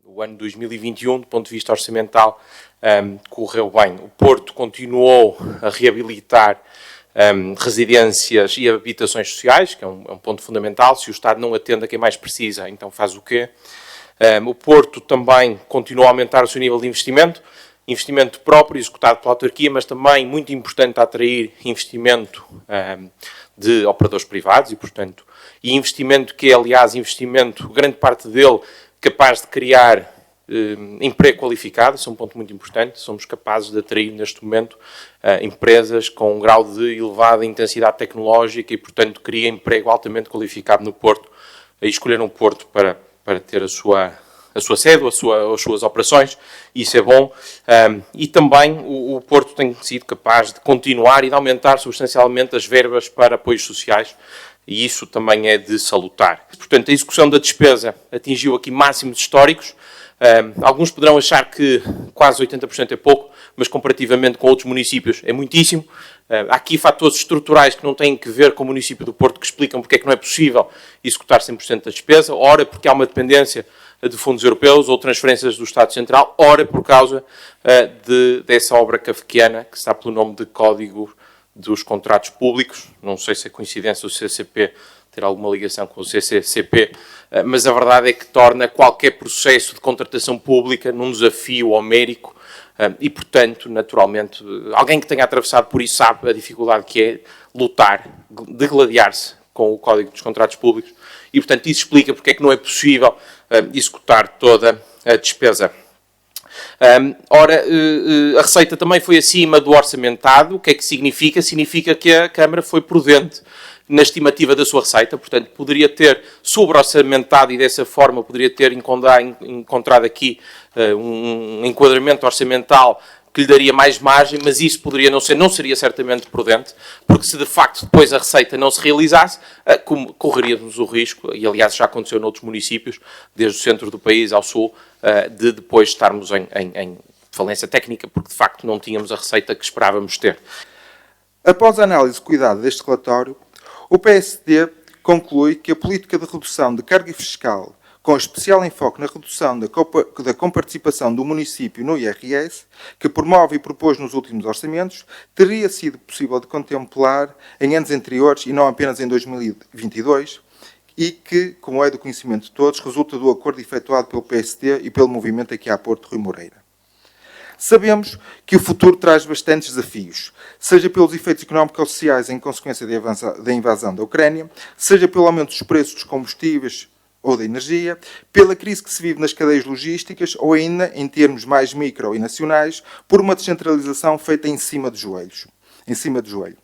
O ano 2021, do ponto de vista orçamental, correu bem. O Porto continuou a reabilitar residências e habitações sociais, que é um ponto fundamental. Se o Estado não atende a quem mais precisa, então faz o quê? O Porto também continuou a aumentar o seu nível de investimento próprio, executado pela autarquia, mas também muito importante a atrair investimento de operadores privados e investimento que é, aliás, grande parte dele, capaz de criar emprego qualificado. Isso é um ponto muito importante. Somos capazes de atrair, neste momento, empresas com um grau de elevada intensidade tecnológica e, portanto, cria emprego altamente qualificado no Porto. E escolheram o Porto para ter a sua sede, as suas operações, isso é bom. E também o Porto tem sido capaz de continuar e de aumentar substancialmente as verbas para apoios sociais, e isso também é de salutar. Portanto, a execução da despesa atingiu aqui máximos históricos. Alguns poderão achar que quase 80% é pouco, mas comparativamente com outros municípios é muitíssimo. Há aqui fatores estruturais que não têm que ver com o município do Porto, que explicam porque é que não é possível executar 100% da despesa. Ora, porque há uma dependência de fundos europeus ou transferências do Estado Central, ora por causa dessa obra kafkiana, que está pelo nome de Código dos Contratos Públicos. Não sei se é coincidência o CCP ter alguma ligação com o CCCP, mas a verdade é que torna qualquer processo de contratação pública num desafio homérico e, portanto, naturalmente, alguém que tenha atravessado por isso sabe a dificuldade que é lutar, degladiar-se com o Código dos Contratos Públicos e, portanto, isso explica porque é que não é possível executar toda a despesa. Ora, a receita também foi acima do orçamentado. O que é que significa? Significa que a Câmara foi prudente na estimativa da sua receita, portanto, poderia ter sobre-orçamentado e, dessa forma, poderia ter encontrado aqui um enquadramento orçamental que lhe daria mais margem, mas isso poderia não seria certamente prudente, porque se de facto depois a receita não se realizasse, correríamos o risco, e aliás já aconteceu noutros municípios, desde o centro do país ao sul, de depois estarmos em falência técnica, porque de facto não tínhamos a receita que esperávamos ter. Após a análise cuidada deste relatório, o PSD conclui que a política de redução de carga fiscal, com especial enfoque na redução da comparticipação do município no IRS, que promove e propôs nos últimos orçamentos, teria sido possível de contemplar em anos anteriores e não apenas em 2022, e que, como é do conhecimento de todos, resulta do acordo efetuado pelo PSD e pelo movimento aqui à Porto Rui Moreira. Sabemos que o futuro traz bastantes desafios, seja pelos efeitos económicos e sociais em consequência da invasão da Ucrânia, seja pelo aumento dos preços dos combustíveis ou da energia, pela crise que se vive nas cadeias logísticas ou ainda, em termos mais micro e nacionais, por uma descentralização feita em cima de joelho.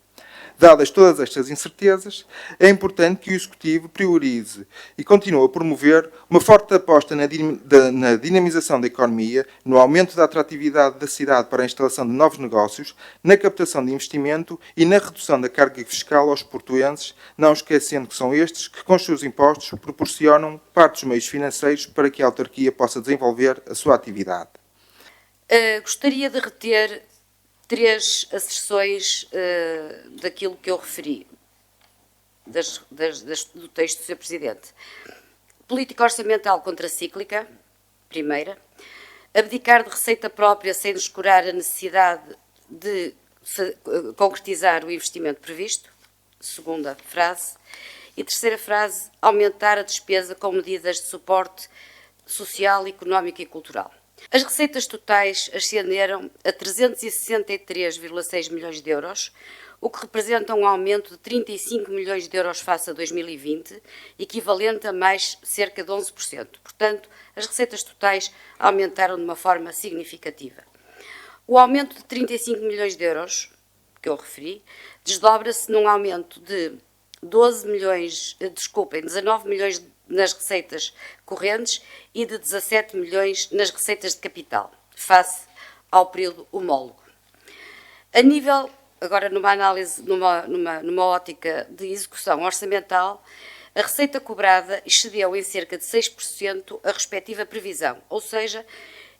Dadas todas estas incertezas, é importante que o Executivo priorize e continue a promover uma forte aposta na dinamização da economia, no aumento da atratividade da cidade para a instalação de novos negócios, na captação de investimento e na redução da carga fiscal aos portuenses, não esquecendo que são estes que, com os seus impostos, proporcionam parte dos meios financeiros para que a autarquia possa desenvolver a sua atividade. Gostaria de reter 3 asserções daquilo que eu referi, do texto do Sr. Presidente. Política orçamental contracíclica, primeira. Abdicar de receita própria sem descurar a necessidade de concretizar o investimento previsto, segunda frase. E terceira frase, aumentar a despesa com medidas de suporte social, económico e cultural. As receitas totais ascenderam a 363,6 milhões de euros, o que representa um aumento de 35 milhões de euros face a 2020, equivalente a mais cerca de 11%. Portanto, as receitas totais aumentaram de uma forma significativa. O aumento de 35 milhões de euros, que eu referi, desdobra-se num aumento de 19 milhões nas receitas correntes e de 17 milhões nas receitas de capital, face ao período homólogo. A nível, agora numa análise, numa ótica de execução orçamental, a receita cobrada excedeu em cerca de 6% a respectiva previsão, ou seja,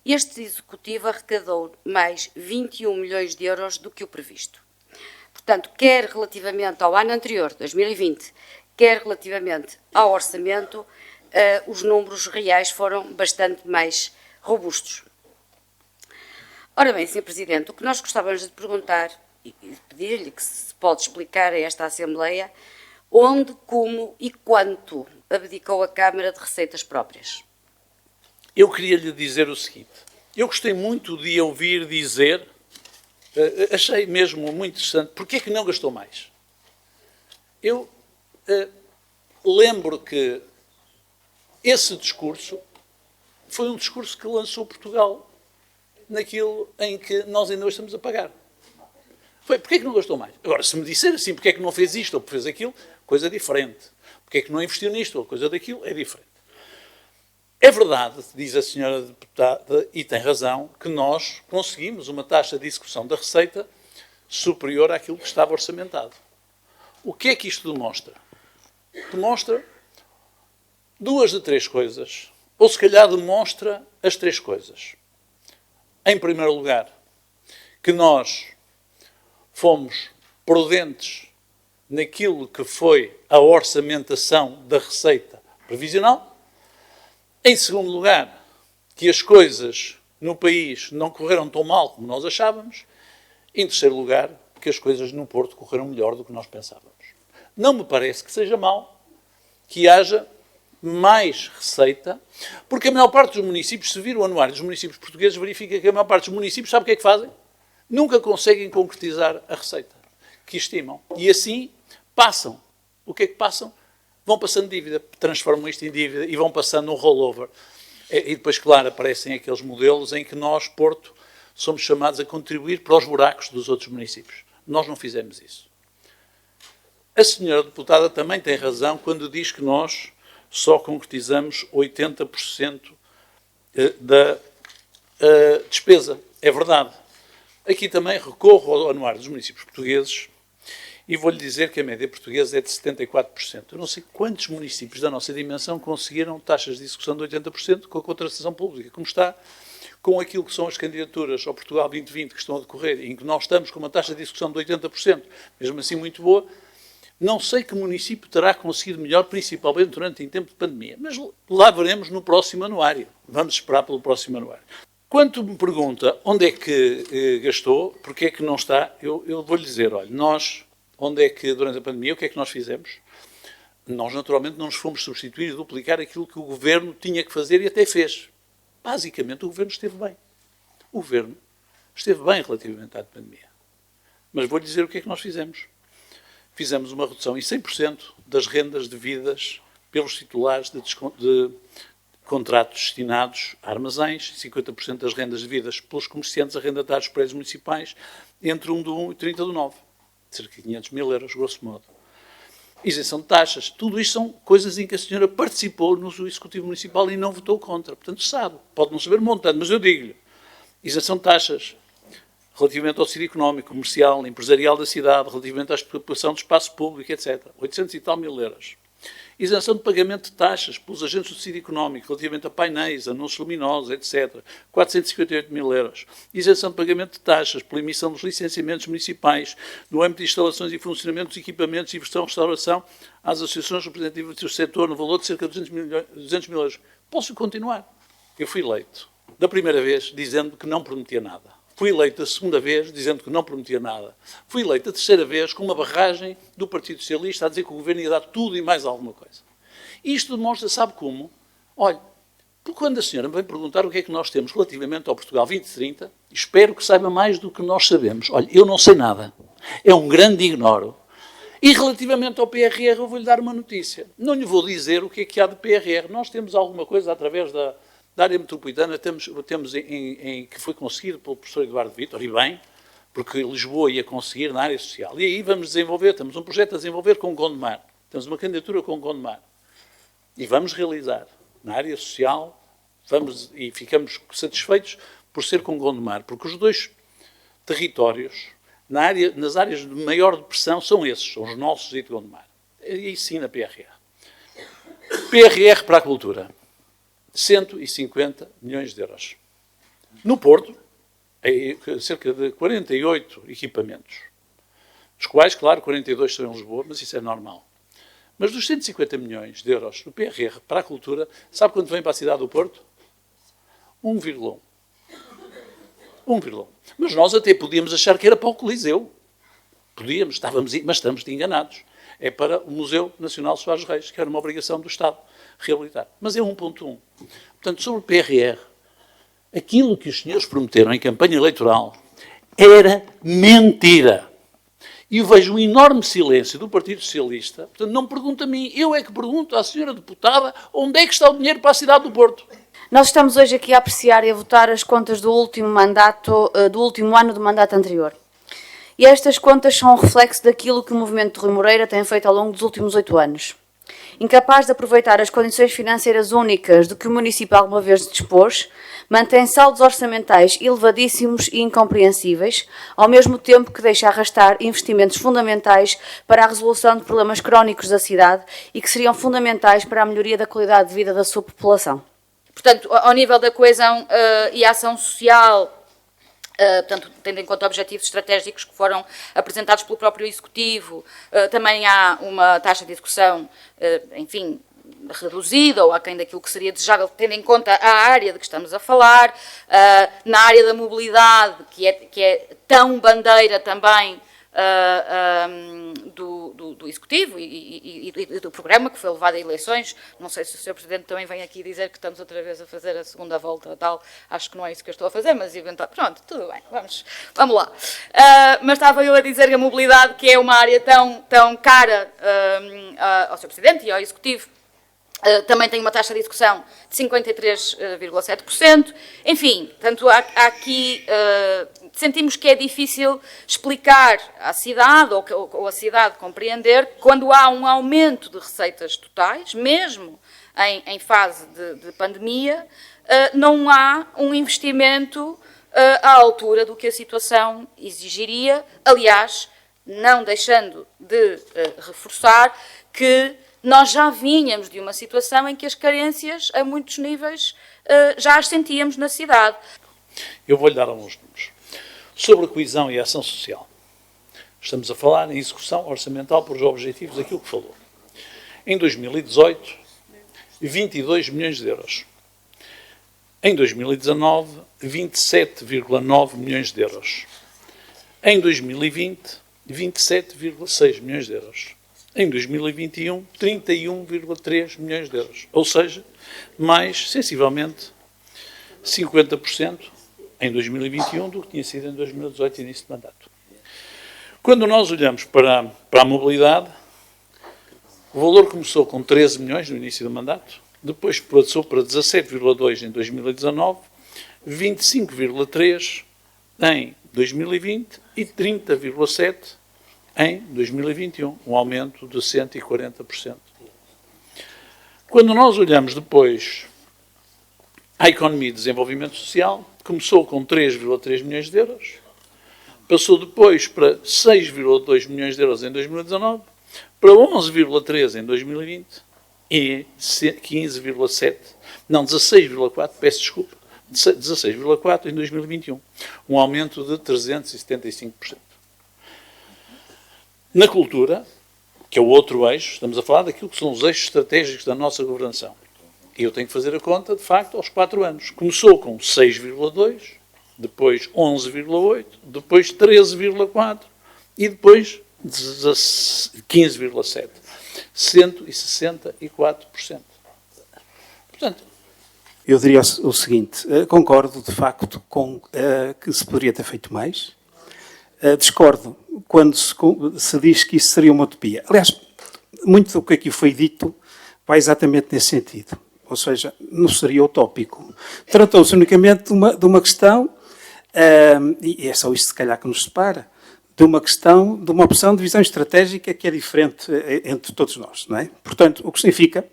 este Executivo arrecadou mais 21 milhões de euros do que o previsto. Portanto, quer relativamente ao ano anterior, 2020, quer relativamente ao orçamento, os números reais foram bastante mais robustos. Ora bem, Sr. Presidente, o que nós gostávamos de perguntar e pedir-lhe que se pode explicar a esta Assembleia onde, como e quanto abdicou a Câmara de receitas próprias. Eu queria lhe dizer o seguinte. Eu gostei muito de ouvir dizer, achei mesmo muito interessante, porque é que não gastou mais? Eu lembro que esse discurso foi um discurso que lançou Portugal naquilo em que nós ainda hoje estamos a pagar. Foi, porque é que não gastou mais? Agora, se me disser assim, porque é que não fez isto ou fez aquilo, coisa diferente. Porque é que não investiu nisto ou coisa daquilo, é diferente. É verdade, diz a senhora deputada, e tem razão, que nós conseguimos uma taxa de execução da receita superior àquilo que estava orçamentado. O que é que isto demonstra? Demonstra duas de três coisas, ou se calhar demonstra as três coisas. Em primeiro lugar, que nós fomos prudentes naquilo que foi a orçamentação da receita previsional. Em segundo lugar, que as coisas no país não correram tão mal como nós achávamos. Em terceiro lugar, que as coisas no Porto correram melhor do que nós pensávamos. Não me parece que seja mal que haja mais receita, porque a maior parte dos municípios, se vir o anuário dos municípios portugueses, verifica que a maior parte dos municípios, sabe o que é que fazem? Nunca conseguem concretizar a receita que estimam. E assim passam. O que é que passam? Vão passando dívida, transformam isto em dívida e vão passando um rollover. E depois, claro, aparecem aqueles modelos em que nós, Porto, somos chamados a contribuir para os buracos dos outros municípios. Nós não fizemos isso. A senhora deputada também tem razão quando diz que nós só concretizamos 80% da despesa. É verdade. Aqui também recorro ao anuário dos municípios portugueses e vou-lhe dizer que a média portuguesa é de 74%. Eu não sei quantos municípios da nossa dimensão conseguiram taxas de execução de 80% com a contratação pública, como está com aquilo que são as candidaturas ao Portugal 2020 que estão a decorrer, em que nós estamos com uma taxa de execução de 80%, mesmo assim muito boa. Não sei que município terá conseguido melhor, principalmente durante em tempo de pandemia, mas lá veremos no próximo anuário. Vamos esperar pelo próximo anuário. Quando me pergunta onde é que gastou, porque é que não está, eu vou-lhe dizer, olha, nós, onde é que durante a pandemia, o que é que nós fizemos? Nós, naturalmente, não nos fomos substituir e duplicar aquilo que o Governo tinha que fazer e até fez. Basicamente, o Governo esteve bem. O Governo esteve bem relativamente à pandemia. Mas vou-lhe dizer o que é que nós fizemos. Fizemos uma redução em 100% das rendas devidas pelos titulares de contratos destinados a armazéns, 50% das rendas devidas pelos comerciantes arrendatários dos prédios municipais, entre 1 de 1 e 30 de 9. Cerca de 500 mil euros, grosso modo. Isenção de taxas. Tudo isto são coisas em que a senhora participou no Executivo Municipal e não votou contra. Portanto, sabe. Pode não saber montante, mas eu digo-lhe. Isenção de taxas. Relativamente ao tecido económico, comercial, empresarial da cidade, relativamente à expropriação do espaço público, etc. 800 e tal mil euros. Isenção de pagamento de taxas pelos agentes do tecido económico, relativamente a painéis, anúncios luminosos, etc. 458 mil euros. Isenção de pagamento de taxas pela emissão dos licenciamentos municipais no âmbito de instalações e funcionamento dos equipamentos e versão restauração às associações representativas do setor no valor de cerca de 200 mil euros. Posso continuar? Eu fui eleito da primeira vez dizendo que não prometia nada. Fui eleito a segunda vez dizendo que não prometia nada. Fui eleito a terceira vez com uma barragem do Partido Socialista a dizer que o Governo ia dar tudo e mais alguma coisa. Isto demonstra, sabe como? Olha, porque quando a senhora me vem perguntar o que é que nós temos relativamente ao Portugal 2030, espero que saiba mais do que nós sabemos. Olha, eu não sei nada. É um grande ignoro. E relativamente ao PRR eu vou-lhe dar uma notícia. Não lhe vou dizer o que é que há de PRR. Nós temos alguma coisa através da área metropolitana, temos que foi conseguido pelo professor Eduardo Vítor, e bem, porque Lisboa ia conseguir na área social. E aí vamos desenvolver, temos um projeto a desenvolver com o Gondomar, temos uma candidatura com o Gondomar, e vamos realizar na área social, e ficamos satisfeitos por ser com o Gondomar, porque os dois territórios, nas áreas de maior depressão, são esses, são os nossos e de Gondomar. E aí sim na PRR. PRR para a cultura. 150 milhões de euros. No Porto, cerca de 48 equipamentos, dos quais, claro, 42 são em Lisboa, mas isso é normal. Mas dos 150 milhões de euros do PRR para a cultura, sabe quanto vem para a cidade do Porto? 1,1. 1,1. Mas nós até podíamos achar que era para o Coliseu. Podíamos, mas estamos enganados. É para o Museu Nacional Soares Reis, que era uma obrigação do Estado reabilitar. Mas é 1,1. Portanto, sobre o PRR, aquilo que os senhores prometeram em campanha eleitoral era mentira. E eu vejo um enorme silêncio do Partido Socialista. Portanto, não me pergunta a mim, eu é que pergunto à senhora deputada onde é que está o dinheiro para a cidade do Porto. Nós estamos hoje aqui a apreciar e a votar as contas do último mandato, do último ano do mandato anterior. E estas contas são um reflexo daquilo que o movimento de Rui Moreira tem feito ao longo dos últimos 8 anos. Incapaz de aproveitar as condições financeiras únicas de que o município alguma vez dispôs, mantém saldos orçamentais elevadíssimos e incompreensíveis, ao mesmo tempo que deixa arrastar investimentos fundamentais para a resolução de problemas crónicos da cidade e que seriam fundamentais para a melhoria da qualidade de vida da sua população. Portanto, ao nível da coesão e ação social, portanto, tendo em conta objetivos estratégicos que foram apresentados pelo próprio Executivo, também há uma taxa de execução, enfim, reduzida ou aquém daquilo que seria desejável, tendo em conta a área de que estamos a falar, na área da mobilidade, que é tão bandeira também do Executivo e do programa que foi levado a eleições. Não sei se o Sr. Presidente também vem aqui dizer que estamos outra vez a fazer a segunda volta tal. Acho que não é isso que eu estou a fazer, mas eventualmente... Pronto, tudo bem, vamos lá. Mas estava eu a dizer que a mobilidade, que é uma área tão cara ao Sr. Presidente e ao Executivo, também tem uma taxa de execução de 53,7%. Enfim, portanto, há aqui... sentimos que é difícil explicar à cidade, ou a cidade compreender, quando há um aumento de receitas totais, mesmo em fase de pandemia, não há um investimento à altura do que a situação exigiria. Aliás, não deixando de reforçar que nós já vínhamos de uma situação em que as carências, a muitos níveis, já as sentíamos na cidade. Eu vou-lhe dar alguns números. Sobre a coesão e a ação social. Estamos a falar em execução orçamental por objetivos daquilo que falou. Em 2018, 22 milhões de euros. Em 2019, 27,9 milhões de euros. Em 2020, 27,6 milhões de euros. Em 2021, 31,3 milhões de euros. Ou seja, mais, sensivelmente, 50% em 2021 do que tinha sido em 2018, início de mandato. Quando nós olhamos para a mobilidade, o valor começou com 13 milhões no início do mandato, depois passou para 17,2 em 2019, 25,3 em 2020 e 30,7 em 2021, um aumento de 140%. Quando nós olhamos depois à economia e desenvolvimento social, começou com 3,3 milhões de euros, passou depois para 6,2 milhões de euros em 2019, para 11,3 em 2020 e 16,4, peço desculpa, 16,4 em 2021, um aumento de 375%. Na cultura, que é o outro eixo, estamos a falar daquilo que são os eixos estratégicos da nossa governação. E eu tenho que fazer a conta, de facto, aos 4 anos. Começou com 6,2, depois 11,8, depois 13,4 e depois 15,7. 164%. Portanto, eu diria o seguinte, concordo, de facto, com que se poderia ter feito mais. Discordo quando se diz que isso seria uma utopia. Aliás, muito do que aqui foi dito vai exatamente nesse sentido. Ou seja, não seria utópico. Tratou-se unicamente de uma questão, e é só isto se calhar que nos separa, de uma questão, de uma opção de visão estratégica que é diferente entre todos nós, não é? Portanto, o que significa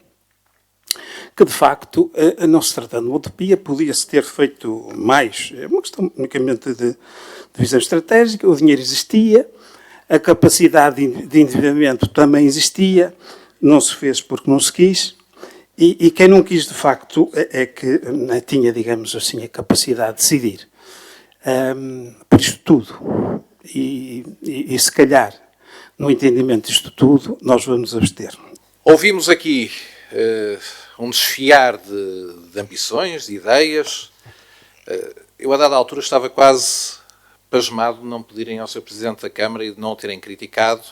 que, de facto, não se tratando de uma utopia, podia-se ter feito mais. É uma questão unicamente de visão estratégica, o dinheiro existia, a capacidade de endividamento também existia, não se fez porque não se quis, e quem não quis, de facto, é que não tinha, digamos assim, a capacidade de decidir. Por isto tudo, e se calhar, no entendimento disto tudo, nós vamos abster. Ouvimos aqui um desfiar de ambições, de ideias. Eu, a dada altura, estava quase pasmado de não pedirem ao Sr. Presidente da Câmara e de não o terem criticado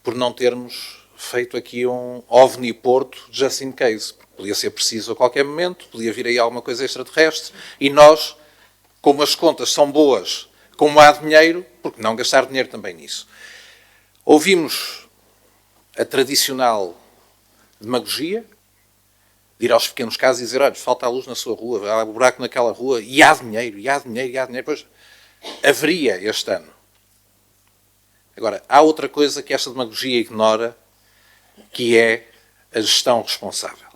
por não termos feito aqui um OVNI Porto just in case. Podia ser preciso a qualquer momento, podia vir aí alguma coisa extraterrestre e nós, como as contas são boas, como há dinheiro, por que não gastar dinheiro também nisso? Ouvimos a tradicional demagogia, de ir aos pequenos casos e dizer, olha, falta a luz na sua rua, há um buraco naquela rua, e há dinheiro, e há dinheiro, e há dinheiro. Pois, haveria este ano. Agora, há outra coisa que esta demagogia ignora, que é a gestão responsável.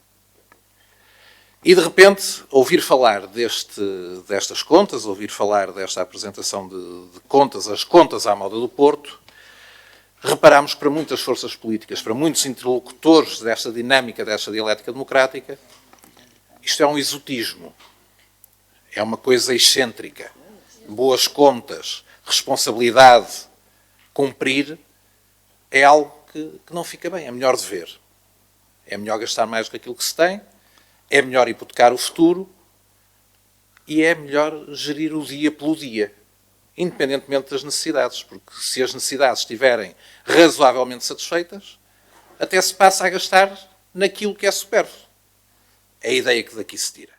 E, de repente, ouvir falar destas contas, ouvir falar desta apresentação de contas, as contas à moda do Porto, reparámos que para muitas forças políticas, para muitos interlocutores desta dinâmica, desta dialética democrática, isto é um exotismo. É uma coisa excêntrica. Boas contas, responsabilidade, cumprir, é algo que não fica bem. É melhor dever. É melhor gastar mais do que aquilo que se tem, é melhor hipotecar o futuro e é melhor gerir o dia pelo dia, independentemente das necessidades, porque se as necessidades estiverem razoavelmente satisfeitas, até se passa a gastar naquilo que é supérfluo. É a ideia que daqui se tira.